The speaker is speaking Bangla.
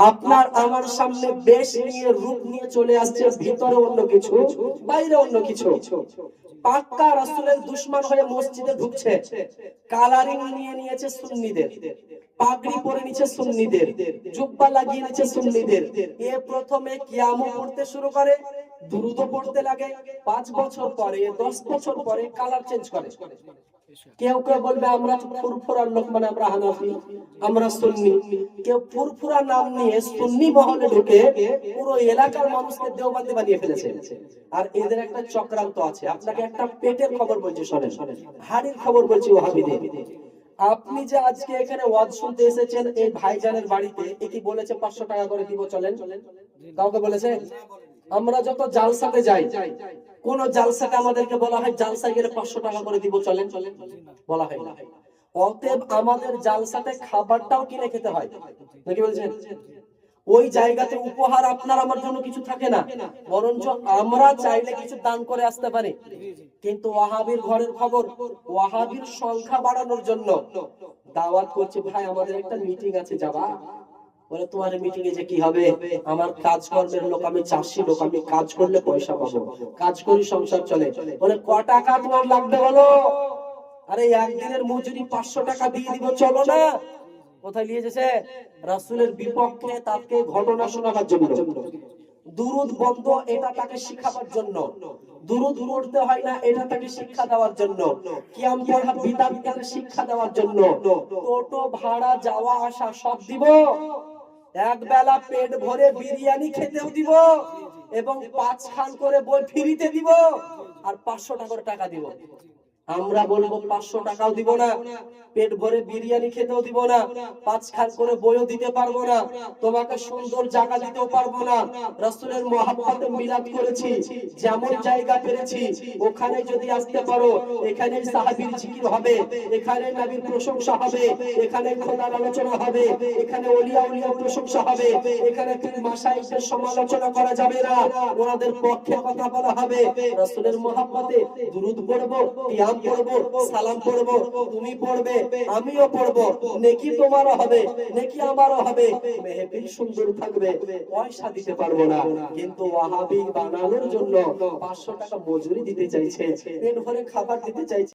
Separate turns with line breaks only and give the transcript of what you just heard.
আপনার আমার সামনে বেশ নিয়ে রূপ নিয়ে চলে আসছে, ভিতরে অন্য কিছু, বাইরে অন্য কিছু। পাক্কা রাসূলের দুশমন হয়ে মসজিদে ঢুকছে, কালারিং নিয়ে নিয়েছে সুন্নিদের, পাগড়ি পরে নিচ্ছে সুন্নিদের, জুব্বা লাগিয়ে নিচ্ছে সুন্নিদের। এ প্রথমে কিয়ামু পড়তে শুরু করে, দুরূদ পড়তে লাগে, 5 বছর পরে 10 বছর পরে কালার চেঞ্জ করে। কেউ কেউ বলবে আমরা তো ফুরফুরার লোক, মানে আমরা হানাফি, আমরা সুন্নি। কেউ ফুরফুরা নাম নিয়ে সুন্নি মহলে ঢুকে পুরো এলাকার মানুষকে দেওবন্দি বানিয়ে ফেলেছে। আর এদের একটা চক্রান্ত আছে। আপনাকে একটা পেটের খবর বলছি, শোনেন, হাড়ির খবর বলছি ওয়াহাবিদের। আপনি যে আজকে এখানে ওয়াজ শুনতে এসেছেন এই ভাইজানের বাড়িতে, এ কি বলেছে 500 টাকা করে দিব চলেন? কাউকে বলেছে? আমরা যত জালসাতে যাই, কোন জালসাতে আমাদেরকে বলা হয় জালসায় গেলে 500 টাকা করে দিব চলেন? বলা হয় না। অতএব আমাদের জালসাতে খাবারটাও কিনে খেতে হয়, নাকি বলছেন? ওই জায়গাতে উপহার আপনার আমার জন্য কিছু থাকে না, বরঞ্চ আমরা চাইলে কিছু দান করে আসতে পারি। কিন্তু ওয়াহাবির ঘরের খবর, ওয়াহাবির সংখ্যা বাড়ানোর জন্য দাওয়াত করছে, ভাই আমাদের একটা মিটিং আছে, যাবা? বলে তোমার মিটিং এ যে কি হবে? আমার কাজকর্মের লোক, আমি চাষি লোক, আমি কাজ করলে পয়সা পাবো, কাজ করি সংসার চলে। বলে ক টাকা তোমার লাগবে বলো? আরে একদিনের মজুরি 500 টাকা দিয়ে দিব, চলো না? কোথায় নিয়ে যেছে? রাসূলের বিপক্ষে তাকে ঘটনা শোনাবার জন্য। দুরূদ বন্ধ, এটা তাকে শিখাবার জন্য। দুরূদ পড়তে হয় না, এটা তাকে শিক্ষা দেওয়ার জন্য। কিয়াম পড়া বিদআত, এটা শিক্ষা দেওয়ার জন্য। টোটো ভাড়া, যাওয়া আসা সব দিব, এক বেলা পেট ভরে বিরিয়ানি খেতেও দিব, এবং 5 খান করে বই ফ্রিতে দিব, আর 500 টাকা করে টাকা দিব। আমরা বলবো 500 টাকাও দিব না, পেট ভরে বিরিয়ানি খেতেও দিব না, 5 খান করে বইও দিতে পারবো না, তোমাকে সুন্দর জায়গা দিতেও পারবো না। রাসূলের মহব্বতে মিলাদ করেছি, যেমন জায়গা পেরেছি ওখানে যদি আসতে পারো, এখানে সাহাবীর জিকির হবে, এখানে নবীর প্রশংসা হবে, এখানে খোদার আলোচনা হবে, এখানে ওলিয়া উলিয়ার প্রশংসা হবে, এখানে পীর মাশায়েখের সমালোচনা করা যাবে না, ওনাদের পক্ষে কথা বলা হবে। রাসূলের মহব্বতে দুরূদ পড়বো, কিয়াম পড়বো, সালাম পড়বো, তুমি পড়বে, আমিও পড়বো, নেকি তোমারও হবে, নেকি আমারও হবে, মেহফিল সুন্দর থাকবে। পয়সা দিতে পারবো না, কিন্তু ওয়াহাবি বানানোর জন্য 500 টাকা মজুরি দিতে চাইছে, পেট ভরে খাবার দিতে চাইছে।